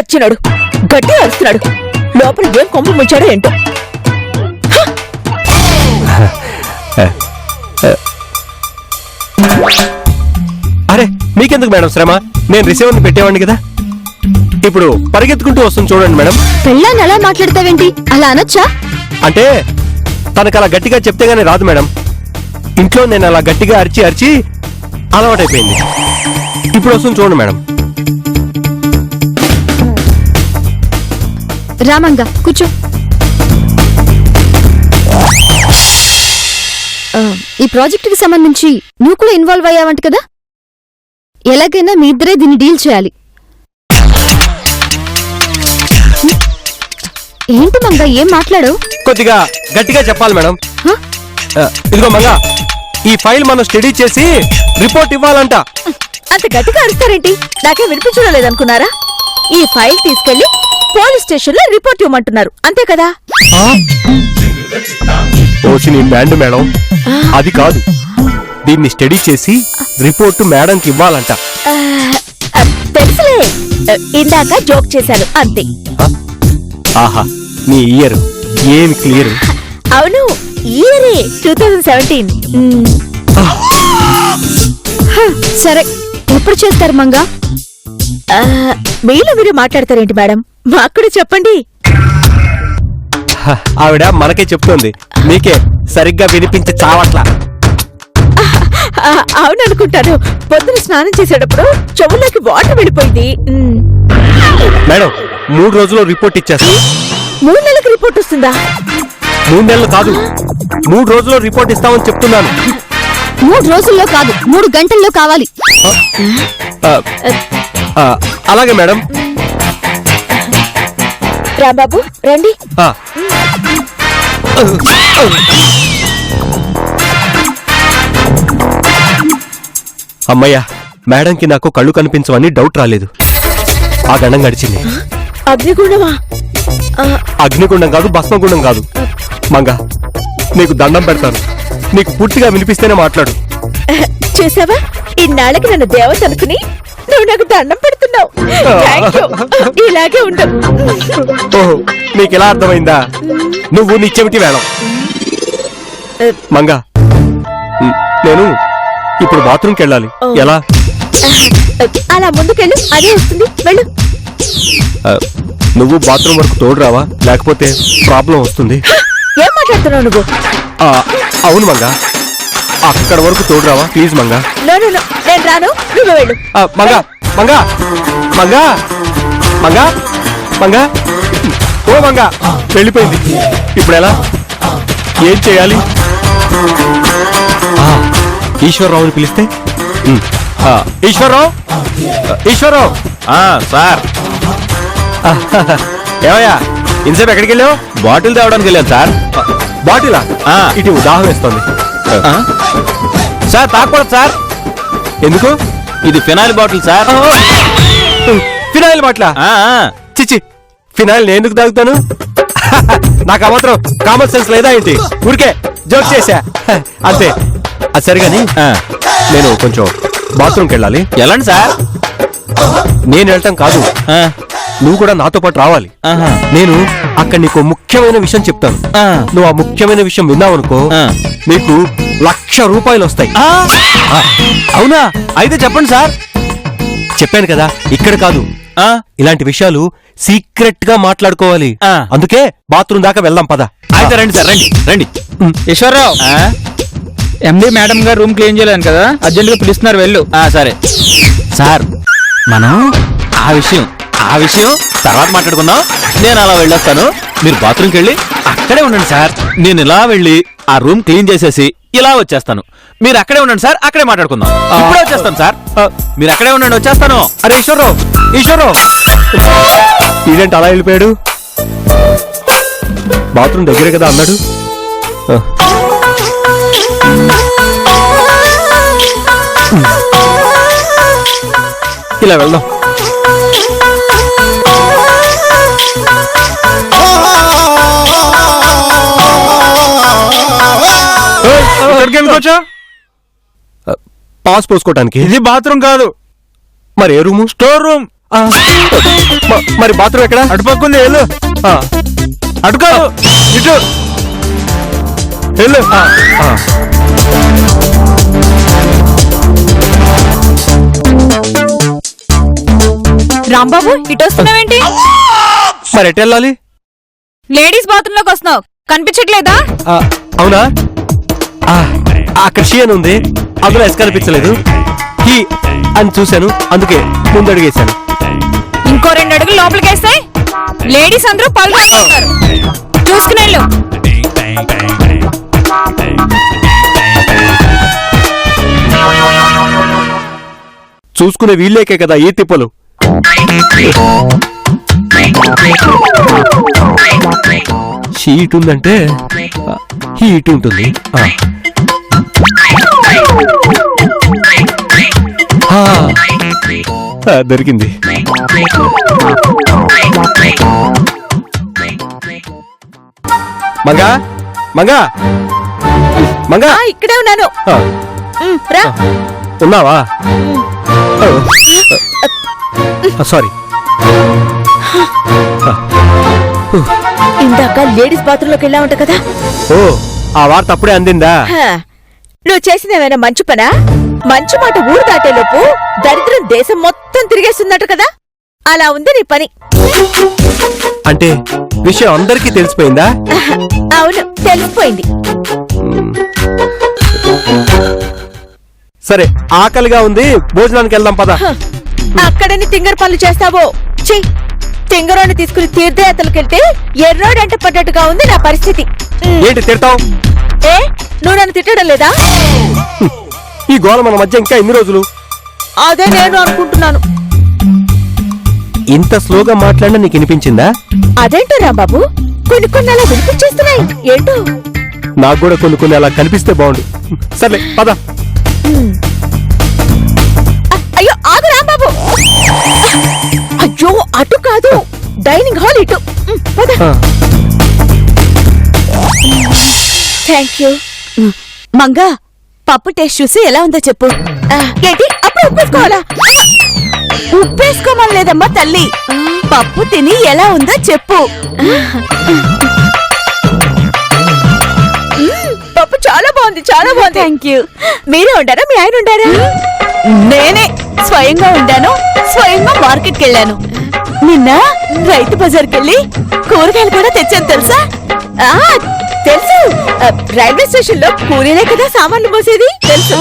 సచ్చినాడు గట్టిగా అరుస్తున్నాడు. లోపల ఏం కొంప ముంచాడో ఏంటో. అరే మీకెందుకు మేడం శ్రమ? నేను రిసీవర్ని పెట్టేవాడిని కదా. ఇప్పుడు పరిగెత్తుకుంటూ వస్తుంది చూడండి మేడం. పెళ్ళాన్ని అలా మాట్లాడతావేంటి? అలా అనొచ్చా? అంటే తనకు అలా గట్టిగా చెప్తే గానీ రాదు మేడం. ఇంట్లో నేను అలా గట్టిగా అరిచి అరిచి అలవాటైపోయింది. ఇప్పుడు వస్తుంది చూడండి మేడం. రామంగా కూర్చో. ఈ ప్రాజెక్ట్ కి సంబంధించి నువ్వు కూడా ఇన్వాల్వ్ అయ్యావంట కదా. ఎలాగైనా మీ ఇద్దరే దీన్ని డీల్ చేయాలి. ఏంటి మంగా ఏం మాట్లాడవు? కొద్దిగా గట్టిగా చెప్పాలి మేడం. ఇదిగో మంగా, ఈ ఫైల్ మనం స్టడీ చేసి రిపోర్ట్ ఇవ్వాలంట. అంత గట్టిగా అరుస్తారేంటి? నాకే వినిపించడం లేదనుకున్నారా? ఈ ఫైల్ తీసుకెళ్లి పోలీస్ స్టేషన్ లో రిపోర్ట్ ఇవ్వమంటున్నారు, అంతే కదా? ఓసి నీ బ్యాండ్ మేడం, అది కాదు. దీన్ని స్టడీ చేసి రిపోర్టు మేడంకి ఇవ్వాలంట. తెలుసులే, ఇందాక జోక్ చేశాను అంతే. ఆహా, నీ ఇయర్ ఏమి క్లియర్. అవును, ఇయరే 2017. సరే, ఎప్పుడు చేస్తారు మంగా? మీలో మీరు మాట్లాడతారేంటి మేడం? మాకు కూడా చెప్పండి. ఆవిడ మనకే చెప్తోంది, మీకే సరిగ్గా వినిపించి చావట్లా. అవుననుకుంటాను. పొద్దున స్నానం చేసేటప్పుడు చెవుల్లోకి వాటర్ వెళ్ళిపోయింది. మేడం 3 రోజుల్లో రిపోర్ట్ ఇచ్చేస్తా. 3 నెలలకు రిపోర్ట్ వస్తుందా? 3 నెలలు కాదు, 3 రోజుల్లో రిపోర్ట్ ఇస్తామని చెప్తున్నాను. 3 రోజుల్లో కాదు, 3 గంటల్లో కావాలి. అలాగే మేడం. రాంబాబు రండి. అమ్మయ్యా, మేడంకి నాకు కళ్ళు కనిపించవని డౌట్ రాలేదు. ఆ గండం గడిచింది. అగ్నిగుండమా? అగ్నిగుండం కాదు, భస్మగుండం కాదు. మంగా, నీకు దండం పెడతాను, నీకు పూర్తిగా వినిపిస్తేనే మాట్లాడు. చూసావా, ఇన్నాళ్ళకి నన్ను దేవత అనుకుని నువ్వు నాకు దండం పెడుతున్నావు. ఇలాగే ఉండవు. ఓహో, నీకు ఎలా అర్థమైందా? నువ్వు నీ చెవిటి వేళం. మంగా, నేను ఇప్పుడు బాత్రూమ్కి వెళ్ళాలి. ఎలా? అలా ముందుకెళ్ళు, అదే వస్తుంది, వెళ్ళు. నువ్వు బాత్రూమ్ వరకు తోడురావా? లేకపోతే ప్రాబ్లం వస్తుంది. ఏం మాట్లాడుతున్నావు నువ్వు? అవును మంగా, అక్కడ వరకు తోడురావా ప్లీజ్ మంగా. నేను రాను, నువ్వు వెళ్ళు. మంగా మంగా మంగా మంగా మంగా, ఓ మంగా, వెళ్ళిపోయింది. ఇప్పుడు ఎలా? ఏం చేయాలి? ఈశ్వరరావుని పిలిస్తే? ఈశ్వరరావు, ఈశ్వరరావు. సార్, ఏమయ్యా ఇంతసేపు ఎక్కడికి వెళ్ళావు? బాటిల్ తేవడానికి వెళ్ళాను సార్. బాటిలా? ఇటు దాహం వేస్తోంది. సార్ తాకూడదు సార్. ఎందుకు? ఇది ఫినాయిల్ బాటిల్ సార్. ఫినాయిల్ బాటిలా? చిచ్చి, ఫినాయిల్ నేను ఎందుకు తాగుతాను? నాకు ఆ మాత్రం కామన్ సెన్స్ లేదా ఏంటి? ఊరికే జోక్ చేశా అంతే. అది సరిగాని నేను కొంచెం బాత్రూమ్కి వెళ్ళాలి. వెళ్ళండి సార్. నేను వెళ్ళటం కాదు, నువ్వు కూడా నాతో పాటు రావాలి. నేను అక్కడ నీకు ముఖ్యమైన విషయం చెప్తాను. నువ్వు ఆ ముఖ్యమైన విషయం విన్నావనుకో, నీకు 1,00,000 రూపాయలు వస్తాయి. అవునా? అయితే చెప్పండి సార్. చెప్పాను కదా, ఇక్కడ కాదు. ఇలాంటి విషయాలు సీక్రెట్ గా మాట్లాడుకోవాలి. అందుకే బాత్రూమ్ దాకా వెళ్దాం పద. అయితే రండి సార్, రండి రండి. ఈశ్వరరావు, ఎండి మేడం గారు రూమ్ క్లీన్ చేయలేను కదా, అర్జెంట్ గా పిలుస్తున్నారు, వెళ్ళు. సరే సార్, మనం ఆ విషయం తర్వాత మాట్లాడుకుందాం. నేను అలా వెళ్ళొస్తాను, మీరు బాత్రూమ్కి వెళ్ళి అక్కడే ఉండండి సార్. నేను ఇలా వెళ్ళి ఆ రూమ్ క్లీన్ చేసేసి ఇలా వచ్చేస్తాను. మీరు అక్కడే ఉండండి సార్, అక్కడే మాట్లాడుకుందాం. ఇప్పుడే వచ్చేస్తాను సార్, మీరు అక్కడే ఉండండి, వచ్చేస్తాను. అరే ఈశ్వరరావు, ఈశ్వరరావు, ఇదేంటి అలా వెళ్ళిపోయాడు? బాత్రూమ్ దగ్గరే కదా అన్నాడు. ఇలా వెళ్దాం. పాస్ పోసుకోవటానికి. ఇది బాత్రూమ్ కాదు, మరి ఏ రూము? Store room. ఆ, మరి బాత్రూమ్ ఎక్కడ? అటుపక్కుంది వెళ్ళు. ఆ, అటు కాదు ఇటు వెళ్ళు. ఆ, ఆ. రాంబాబు ఇటు వస్తున్నావేంటి? మరి ఎటు వెళ్ళాలి? లేడీస్ బాత్రూమ్ లోకి వస్తున్నావు, కనిపించట్లేదా? ఆ, అవునా? ఆ, అక్కడ షీ అని ఉంది, అందులో ఎస్ కనిపించలేదు. హీ అని చూశాను, అందుకే ముందడుగేశాను. ఇంకో 2 అడుగులు లోపలికేస్తే లేడీస్ అందరూ పాల్గొంటారు. చూసుకుని వెళ్ళు. చూసుకునే వీళ్ళేకే కదా ఈ తిప్పలు. షీట్ ఉందంటే హీట్ ఉంటుంది. ఆ. ఆ. ఆ, దొరికింది. మంగా మంగా మంగా, ఇక్కడే ఉన్నాను. ఆ, రా. ఉన్నావా? సారీ. ఇందాక లేడీస్ బాత్రూమ్ లోకి వెళ్ళా ఉంటా కదా. ఓ, ఆ వార్త అప్పుడే అందిందా? నువ్వు చేసిందేమైనా మంచి పనా? మంచి మాట ఊరు దాటేలోపు దరిద్రం దేశం మొత్తం తిరిగేస్తున్నట్టు కదా. అలా ఉంది నీ పని. అంటే విషయం అందరికీ తెలిసిపోయిందా? అవును, తెలిసిపోయింది. సరే, ఆకలిగా ఉంది, భోజనానికి వెళ్దాం పద. అక్కడని తింగర్ పనులు చేస్తావో? ఛీ, తింగరోని తీసుకుని తీర్థయాత్రలకెళ్తే ఎర్రోడంట పడ్డట్టుగా ఉంది నా పరిస్థితి. ఏంటి తిడతావు? ఏ, నువ్వు నన్ను తిట్టడం లేదా? ఈ గోల మన మధ్య ఇంకా ఎన్ని రోజులు? అదే నేను అనుకుంటున్నాను. ఇంత స్లోగా మాట్లాడినా నీకు వినిపించిందా? అదేంటో రాంబాబు, కొన్ని అలా వినిపించేస్తున్నాయి. ఏంటో నాకు కూడా కొన్ని అలా కనిపిస్తే బాగుండు. సర్లే పద. అయ్యో ఆగు రాంబాబు. అయ్యో అటు కాదు, డైనింగ్ హాల్ ఇటు. పద. Thank you. మంగా, పప్పు టేస్ట్ చూసి ఎలా ఉందో చెప్పు. ఏంటి అప్పుడు ఉప్పేసుకోవాలా? ఉప్పేసుకోమని లేదమ్మా తల్లి, పప్పు తిని ఎలా ఉందో చెప్పు. పప్పు చాలా బాగుంది, చాలా బాగుంది. Thank you. మీరే ఉండారా, మీ ఆయన ఉండారా? నేనే స్వయంగా ఉండాను, స్వయంగా మార్కెట్కి వెళ్ళాను. నిన్న రైతు బజార్కి వెళ్ళి కూరగాయలు కూడా తెచ్చాను తెలుసా? తెలుసు, రైల్వే స్టేషన్ లో కూలీలే కదా సామాన్లు మోసేది. తెలుసు.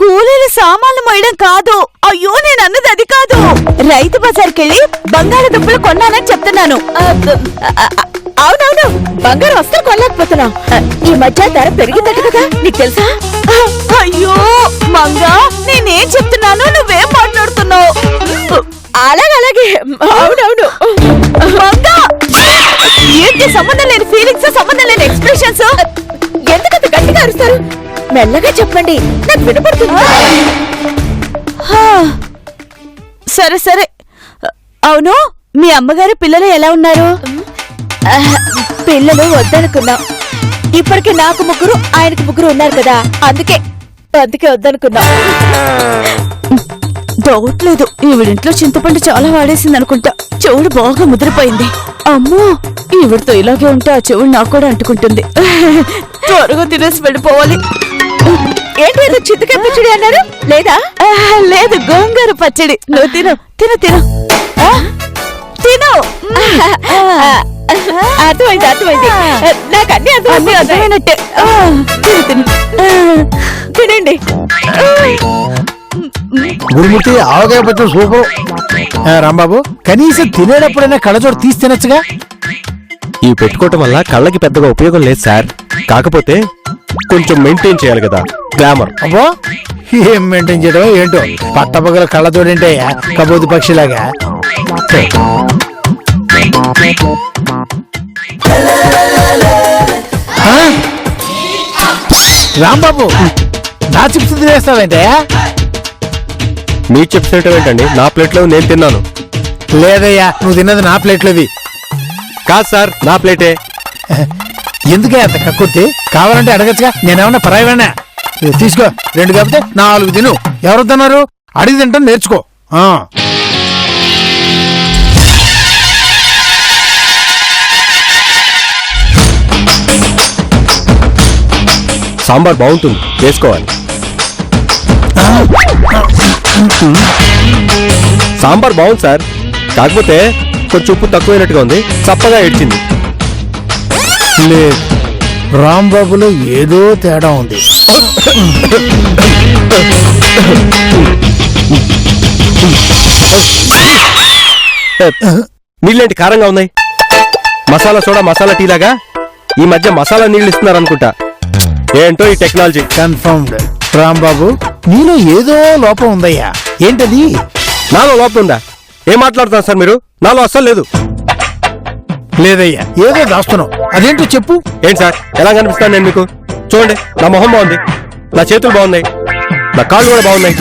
కూలీలు సామాన్లు మోయడం కాదు. అయ్యో, నేను అన్నది అది కాదు. రైతు బజార్కి వెళ్ళి బంగాళదుంపలు కొన్నానని చెప్తున్నాను. అవునవును, బంగారం అస్సలు కొనలేకపోతున్నాం. ఈ మధ్య ధర పెరిగిందట కదా, నీకు తెలుసా? అయ్యో మంగా, నేనేం చెప్తున్నాను, నువ్వేం మాట్లాడుతున్నావు? అలాగే అవునవును. మంగా, ఏంటి సంబంధం లేని ఫీలింగ్స్, సంబంధం లేని ఎక్స్ప్రెషన్స్? ఎందుకంత గట్టిగా అరుస్తారు? మెల్లగా చెప్పండి, నాకు వినపడుతుంది. సరే సరే. అవును, మీ అమ్మగారు పిల్లలు ఎలా ఉన్నారు? పిల్లలు వద్దనుకున్నాం. ఇప్పటికే నాకు 3, ఆయనకు 3 ఉన్నారు కదా, అందుకే వద్దనుకున్నాం. డౌట్ లేదు, ఈవిడింట్లో చింతపండు చాలా వాడేసింది అనుకుంటా. చెవుడు బాగా ముదిరిపోయింది. అమ్మో, ఈవిడితో ఇలాగే ఉంటే ఆ చెవుడు నాకు కూడా అంటుకుంటుంది. త్వరగా తినేసి వెళ్ళిపోవాలి. ఏంటి ఏదో చింతకాయ పచ్చడి అన్నారు? లేదా? లేదు, గోంగూర పచ్చడి. నువ్వు తిను తిను తిను తిను. అర్థమైంది. నాకు అన్ని అర్థమైనట్టే. తినండి. గురుమూర్తి, ఆవకాయ పచ్చడి సూపర్. రాంబాబు, కనీసం తినేటప్పుడైనా కళ్ళజోడు తీసి తినచ్చుగా. ఈ పెట్టుకోవటం వల్ల కళ్ళకి పెద్దగా ఉపయోగం లేదు సార్. కాకపోతే కొంచెం మెయింటైన్ చేయాలి కదా, గ్లామర్. అబ్బో, ఏం మెయింటైన్ చేయడం ఏంటో. పట్టపగల కళ్ళజోడేంటే కబోది పక్షిలాగా. రాంబాబు, నా చిప్స్ తినేస్తావేంటే? మీరు చెప్తుంటే ఏంటండి, నా ప్లేట్లో నేను తిన్నాను. లేదయ్యా, నువ్వు తిన్నది నా ప్లేట్లోవి కాదు సార్, నా ప్లేటే. ఎందుకే అంత కక్కుర్తి? కావాలంటే అడగచ్చుగా, నేనేమన్నా పరాయివాణ్ణా? తీసుకో, 2 కాకపోతే 4 తిను. ఎవరొద్దన్నారు? అడిగి తింటాను, నేర్చుకో. ఆ. సాంబార్ బాగుంటుంది, వేసుకోవాలి. సాంబార్ బాగుంది సార్, కాకపోతే కొంచెం ఉప్పు తక్కువైనట్టుగా ఉంది, చప్పగా ఏడ్చింది. లేదు, రాంబాబులో ఏదో తేడా ఉంది. నీళ్ళేంటి కారంగా ఉన్నాయి? మసాలా సోడా మసాలా టీ లాగా ఈ మధ్య మసాలా నీళ్ళు ఇస్తున్నారు అనుకుంటా. ఏంటో ఈ టెక్నాలజీ. కన్ఫర్మ్డ్. రాంబాబు, నీలో ఏదో లోపం ఉందయ్యా. ఏంటది? నాలో లోపం ఉందా? ఏం మాట్లాడుతున్నారు సార్ మీరు? నాలో అస్సలు లేదు. లేదయ్యా, ఏదో దాస్తున్నావు. అదేంటో చెప్పు. ఏంటి సార్, ఎలా కనిపిస్తాను నేను మీకు? చూడండి, నా మొహం బాగుంది, నా చేతులు బాగున్నాయి, నా కాళ్ళు కూడా బాగున్నాయి,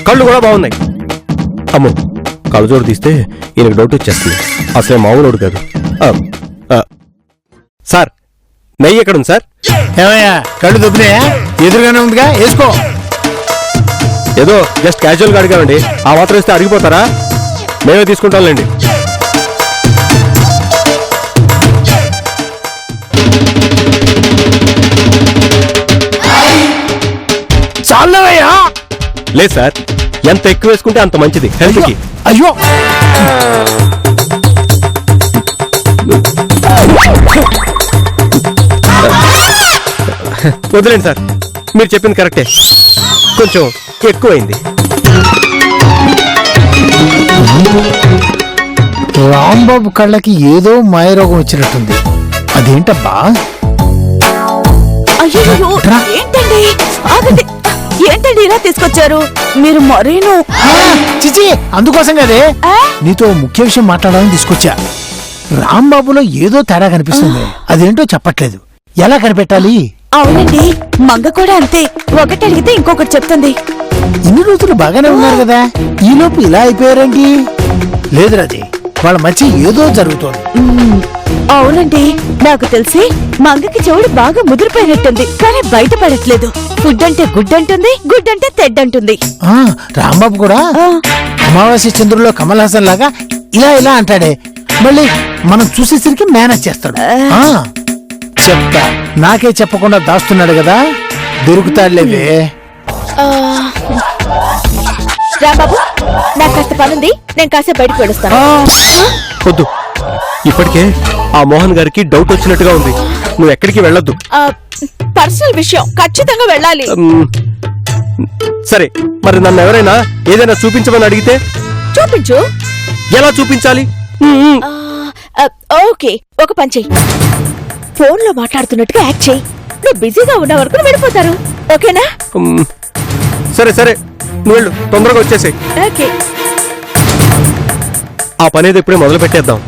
కళ్ళు కూడా బాగున్నాయి. అమ్మో, కళ్ళజోడు తీస్తే ఈయనకు డౌట్ వచ్చేస్తుంది. అసలే మామూలుడు కాదు. సార్, నెయ్యి ఎక్కడ ఉంది సార్? ఏమయ్యా, కళ్ళు దొబ్బినాయా? ఎదురుగానే ఉందిగా, వేసుకో. ఏదో జస్ట్ క్యాజువల్గా అడిగామండి, ఆ మాత్రం ఇస్తే అడిగిపోతారా? మేమే తీసుకుంటాంలేండి. చాలవయ్యా. లేదు సార్, ఎంత ఎక్కువ వేసుకుంటే అంత మంచిది హెల్త్కి. అయ్యో, వదిలేండి సార్, మీరు చెప్పింది కరెక్టే, కొంచెం ఎక్కువైంది. రాంబాబు కళ్ళకి ఏదో మాయరోగం వచ్చినట్టుంది. అదేంటబ్బా? అయ్యో, ఏంటండి? ఆగండి. ఏంటండి ఇలా తీసుకొచ్చారు మీరు? మరేను చిచి, అందుకోసం కదే ఆ? నీతో ముఖ్య విషయం మాట్లాడాలని తీసుకొచ్చా. రాంబాబులో ఏదో తేడా కనిపిస్తుంది. అదేంటో చెప్పట్లేదు. ఎలా కనిపెట్టాలి? అవునండి, మంగ కూడా అంతే. ఒకటి అడిగితే ఇంకొకటి చెప్తుంది. ఇన్ని రోజులు బాగానే ఉన్నారు కదా, ఈలోపు ఇలా అయిపోయారండి. లేదు రాజీ, వాళ్ళ మధ్య ఏదో జరుగుతోంది. అవునండి, నాకు తెలిసి మంగకి చెవుడు బాగా ముదిరిపోయినట్టుంది, కానీ బయటపడట్లేదు. ఫుడ్ అంటే గుడ్ అంటుంది, గుడ్ అంటే తెడ్ అంటుంది. ఆ, రాంబాబు కూడా ఆ, అమావాస్య చంద్రుల్లో కమల్ హాసన్ లాగా ఇలా ఇలా అంటాడే, మళ్ళీ మనం చూసేసరికి మేనేజ్ చేస్తాడు. ఆ, చెప్తా, నాకే చెప్పకుండా దాస్తున్నాడు కదా, దొరుకుతాడులేవే. ఆ. రాంబాబు, నాకు కాస్త పనుంది, నేను కాసేపు బయటకు వెళ్ళొస్తాను. వద్దు, ఇప్పటికే ఆ మోహన్ గారికి డౌట్ వచ్చినట్టుగా ఉంది. నువ్వు ఎక్కడికి వెళ్ళొద్దు. పర్సనల్ విషయం, ఖచ్చితంగా వెళ్ళాలి. సరే, మరి నన్ను ఎవరైనా ఏదైనా చూపించమని అడిగితే? చూపించు. ఎలా చూపించాలి? ఓకే, ఒక పని చెయ్యి. ఫోన్ లో మాట్లాడుతున్నట్టుగా యాక్ట్ చెయ్యి. నువ్వు బిజీగా ఉన్న వరకు వెళ్ళిపోతారు. ఓకేనా? సరే సరే, నువ్వు వెళ్ళు, తొందరగా వచ్చేసాయి. ఓకే. ఆ పని ఏదో ఇప్పుడే మొదలు పెట్టేద్దాం.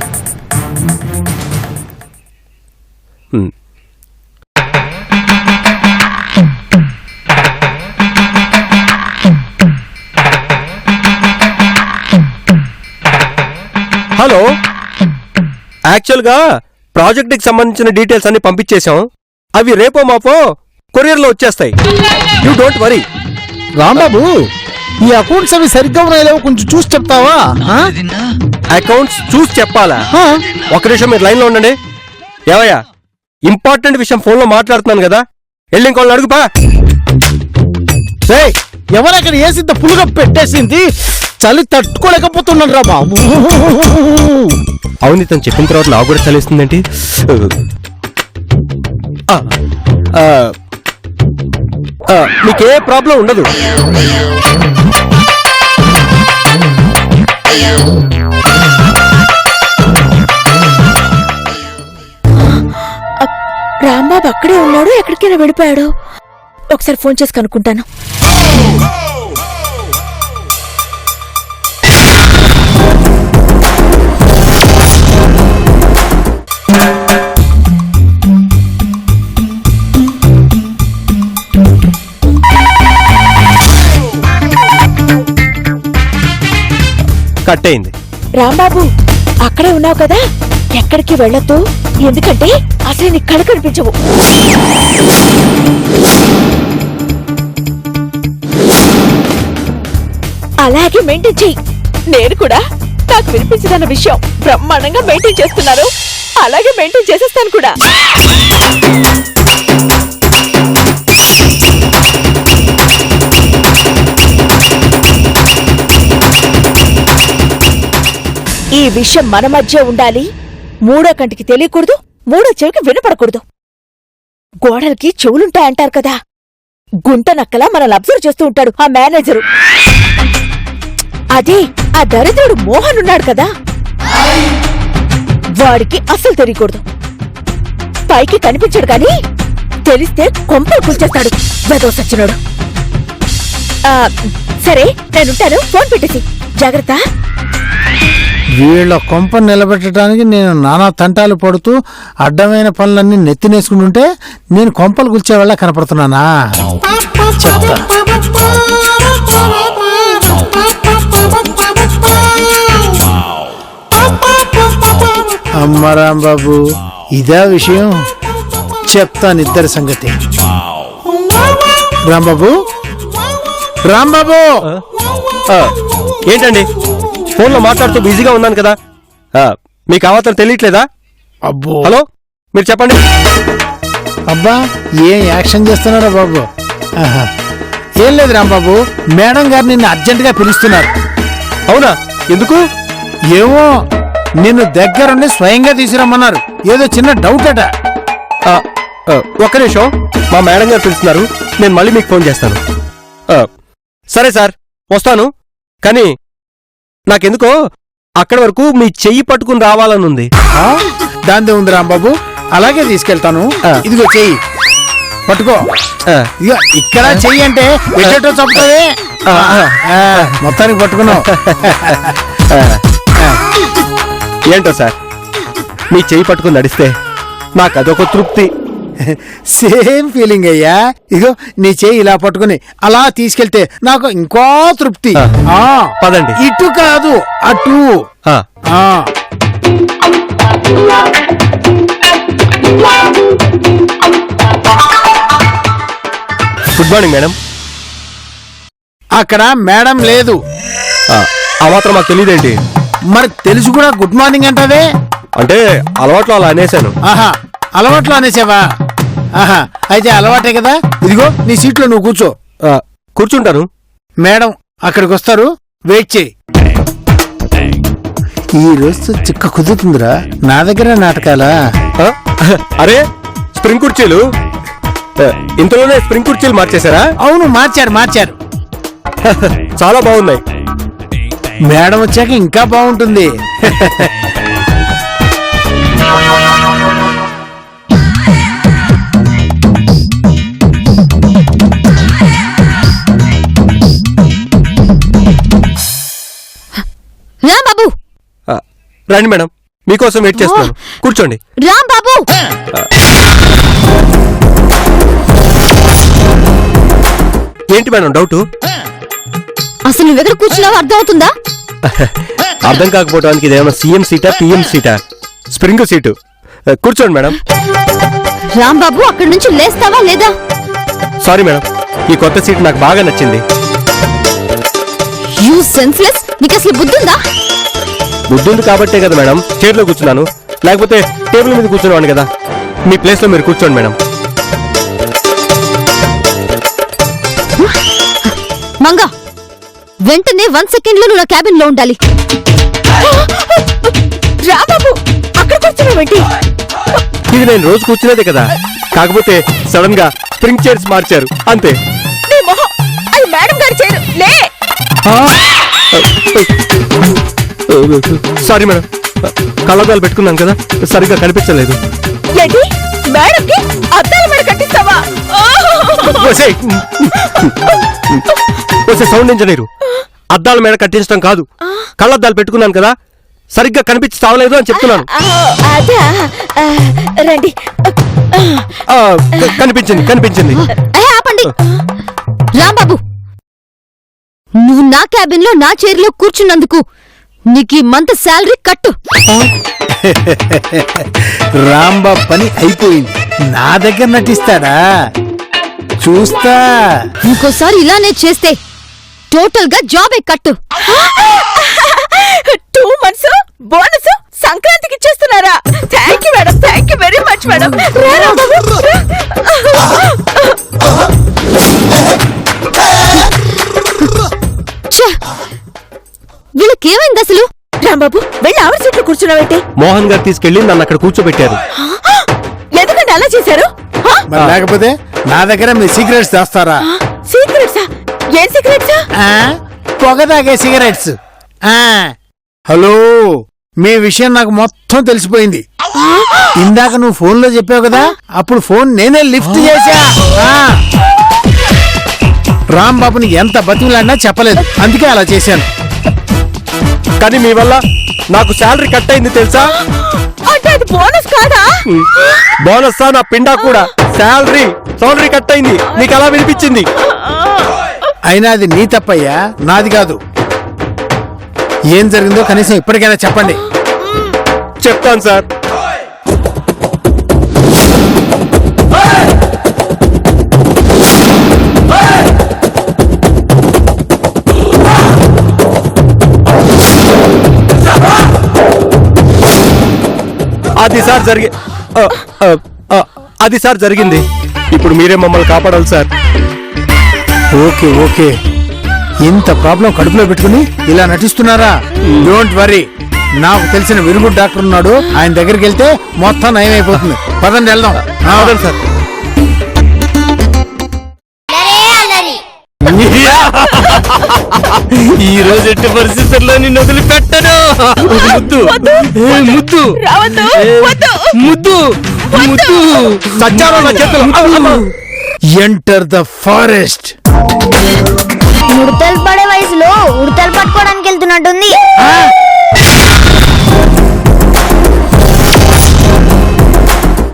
హలో, యాక్చువల్గా ప్రాజెక్ట్కి సంబంధించిన డీటెయిల్స్ అన్ని పంపించేశాం. అవి రేపో మాపో కొరియర్లో వచ్చేస్తాయి. You don't worry. రాంబాబు, ఈ అకౌంట్స్ అవి సరిగ్గా ఉన్నాయో కొంచెం చూసి చెప్తావా? అకౌంట్స్ చూసి చెప్పాలా? ఒక నిమిషం మీరు లైన్లో ఉండండి. ఏవయ్యా, ఇంపార్టెంట్ విషయం ఫోన్లో మాట్లాడుతున్నాను కదా, వెళ్ళి ఇంకోళ్ళని అడుగుపా. ఎవరక్కడ వేసింత పులుగా పెట్టేసింది, చలి తట్టుకోలేకపోతున్నాను రా బాబు. అవును, తను చెప్పిన తర్వాత నాకు కూడా చలిస్తుందేంటి? మీకే ప్రాబ్లం ఉండదు. రాంబాబు అక్కడే ఉన్నాడు, ఎక్కడికైనా వెళ్ళిపోయాడు. ఒకసారి ఫోన్ చేసి కనుక్కుంటాను. కట్ అయింది. రాంబాబు, అక్కడే ఉన్నావు కదా, ఎక్కడికి వెళ్ళొద్దు. ఎందుకంటే అసలు నీ కళ్ళు కనిపించవు. అలాగే మెయింటైన్ చెయ్యి. నేను కూడా నాకు వినిపించదన్న విషయం బ్రహ్మాండంగా మెయింటైన్ చేస్తున్నారు. అలాగే మెయింటైన్ చేసేస్తాను కూడా. ఈ విషయం మన మధ్య ఉండాలి. మూడో కంటికి తెలియకూడదు, మూడో చెవికి వినపడకూడదు. గోడలకి చెవులుంటాయంటారు కదా, గుంట నక్కలా మనల్ని అబ్జర్వ్ చేస్తూ ఉంటాడు ఆ మేనేజరు. అదే ఆ దరిద్రుడు మోహన్ ఉన్నాడు కదా, వాడికి అస్సలు తెలియకూడదు. పైకి కనిపించాడు కాని తెలిస్తే కొంపలు కూల్చేస్తాడు వెదో సచ్చినోడు. సరే నేనుంటాను, ఫోన్ పెట్టేసి జాగ్రత్త. వీళ్ళ కొంప నిలబెట్టడానికి నేను నానా తంటాలు పడుతూ అడ్డమైన పనులన్నీ నెత్తినేసుకుంటుంటే నేను కొంపలు గుల్చేవాళ్ళ కనపడుతున్నానా? చెప్తా. అమ్మ రాంబాబు, ఇదా విషయం? చెప్తాను ఇద్దరి సంగతి. రాంబాబు, రాంబాబు, ఏంటండి ఫోన్లో మాట్లాడుతూ బిజీగా ఉన్నాను కదా, మీకు అవతల తెలియట్లేదా? అబ్బో, హలో, మీరు చెప్పండి. అబ్బా ఏం యాక్షన్ చేస్తున్నారా బాబు? ఆహా. ఏం లేదు రాంబాబు, మేడం గారు నిన్ను అర్జెంటుగా పిలుస్తున్నారు. అవునా? ఎందుకు? ఏమో, నిన్ను దగ్గరుండి స్వయంగా తీసుకురమ్మన్నారు. ఏదో చిన్న డౌట్ అట. ఒక్క నిమిషం, మా మేడం గారు పిలుస్తున్నారు, నేను మళ్ళీ మీకు ఫోన్ చేస్తాను. సరే సార్, వస్తాను. కానీ నాకెందుకో అక్కడి వరకు మీ చెయ్యి పట్టుకుని రావాలనుంది. దాందే ఉంది రాంబాబు, అలాగే తీసుకెళ్తాను. ఇదిగో చెయ్యి పట్టుకో. ఇక ఇక్కడ చెయ్యి అంటే ఎటో చప్పుతుంది. మొత్తానికి పట్టుకున్నావు. ఏంటో సార్, మీ చెయ్యి పట్టుకుని నడిస్తే నాకు అదొక తృప్తి. సేమ్ ఫీలింగ్ అయ్యా. ఇగో నీ చెయ్యి ఇలా పట్టుకుని అలా తీసుకెళ్తే నాకు ఇంకో తృప్తి. పదండి. ఇటు కాదు, అటు. Good morning madam. అక్కడ మేడం లేదు. ఆ మాత్రం మాకు తెలియదేంటి? మరి తెలుసు కూడా గుడ్ మార్నింగ్ అంటావే? అంటే అలవాట్లో అలా అనేశాను. ఆహా, అలవాట్లో అనేసావా? ఆహా, అయితే అలవాటే కదా. ఇదిగో నీ సీట్లో నువ్వు కూర్చో. కూర్చుంటాను. మేడం అక్కడికి వస్తారు, వెయిట్ చేయి. ఈ రోజు చిక్క కుదురుతుందిరా, నా దగ్గర నాటకాలా? అరే, స్ప్రింగ్ కుర్చీలు ఇంతలోనే స్ప్రింగ్ కుర్చీలు మార్చేశారా? అవును, మార్చారు మార్చారు. చాలా బాగున్నాయి. మేడం వచ్చాక ఇంకా బాగుంటుంది. రాంబాబు, రండి మేడం, మీకోసం వెయిట్ చేస్తున్నాను. కూర్చోండి. రాంబాబు, ఏంటి మేడం డౌట్? అసలు నువ్వెక్కడ కూర్చున్నావో అర్థం అవుతుందా? అర్థం కాకపోవడానికి ఇదేమన్నా సీఎం సీటా, పిఎం సీటా? Spring seat. కూర్చోండి మేడం. రాంబాబు, అక్కడి నుంచి లేస్తావా లేదా? సారీ మేడం, ఈ కొత్త సీట్ నాకు బాగా నచ్చింది. యూ సెన్స్లెస్, నీకు అసలు బుద్ధుందా? బుద్ధుంది కాబట్టే కదా మేడం చైర్లో కూర్చున్నాను, లేకపోతే టేబుల్ మీద కూర్చున్నాను కదా. మీ ప్లేస్ లో మీరు కూర్చోండి మేడం. మంగా, వెంటనే 1 సెకండ్ లో నువ్వు నా క్యాబిన్ లో ఉండాలి. రాబాబు, అక్కడ కూర్చున్నావేంటి? ఇది నేను రోజు కూర్చునేదే కదా, కాకపోతే సడన్ గా స్ప్రింగ్ చైర్స్ మార్చారు అంతే. నీ మొహం, అది మేడం గారి చైరు. లే. సారీ మేడం, కళ్ళద్దాలు పెట్టుకున్నాను కదా, సరిగ్గా కనిపించలేదు. ఏంటి, మేడంకి అద్దాల మేడ కట్టిస్తావా? సౌండ్ ఇంజనీరు, అద్దాల మేడ కట్టించడం కాదు, కళ్ళద్దాలు పెట్టుకున్నాను కదా, సరిగ్గా కనిపించి చావలేదు అని చెప్తున్నాను. అదా, రండి. కనిపించింది కనిపించింది. ఆపండి. రాంబాబు, నువ్వు నా క్యాబిన్ లో నా చైర్లో కూర్చున్నందుకు నీకు ఈ మంత్ శాలరీ కట్టు. రాంబాబు పని అయిపోయింది, నా దగ్గర నటిస్తాడా? చూస్తా. ఇంకోసారి ఇలానే చేస్తే టోటల్ గా జాబే కట్టు. 2 months బోనస్ సంక్రాంతికి ఇచ్చేస్తున్నారా? Thank you madam, thank you very much madam. ఛే! వీళ్ళకేమైంది అసలు? రాంబాబు వెళ్ళి ఆవిడ సీట్లో కూర్చున్నావేంటి? మోహన్ గారు తీసుకెళ్లి నన్ను అక్కడ కూర్చోబెట్టారు. ఎందుకంటే అలా చేశారు? మరి లేకపోతే నా దగ్గర మీ సీక్రెట్స్ దాస్తారా? సీక్రెట్సా? ఏం సీక్రెట్సా? ఆ? పొగ తాగే సిగరెట్స్. హలో, మీ విషయం నాకు మొత్తం తెలిసిపోయింది. ఇందాక నువ్వు ఫోన్ లో చెప్పావు కదా, అప్పుడు ఫోన్ నేనే లిఫ్ట్ చేశా. రాంబాబుని ఎంత బతిమలాడినా చెప్పలేదు, అందుకే అలా చేశాను. కానీ మీ వల్ల నాకు శాలరీ కట్ అయింది తెలుసా? అంటే అది బోనస్ కాదా? బోనస్ నా పిండా కూడా శాలరీ కట్ అయింది. నీకు అలా వినిపించింది. అయినా అది నీ తప్పయ్యా, నాది కాదు. ఏం జరిగిందో కనీసం ఇప్పటికైనా చెప్పండి. చెప్తాను సార్. అది సార్ జరిగింది. ఇప్పుడు మీరే మమ్మల్ని కాపాడాలి సార్. ఓకే ఓకే, ఇంత ప్రాబ్లం కడుపులో పెట్టుకుని ఇలా నటిస్తున్నారా? డోంట్ వరీ, నాకు తెలిసిన విరుగుడు డాక్టర్ ఉన్నాడు, ఆయన దగ్గరికి వెళ్తే మొత్తం నయమైపోతుంది. పదండి వెళ్దాం. అవును సార్. ఈ రోజు ఎట్టి పరిస్థితుల్లో నిన్ను వదిలిపెట్టను. ముద్దు ముద్దు రావద్దు, వద్దు. ముద్దు ముద్దు సచ్చారో నా చేతులు. Enter the forest. ఉడతలు పడే వయసులో ఉడతలు పట్టుకోవడానికి వెళ్తున్నట్టుంది.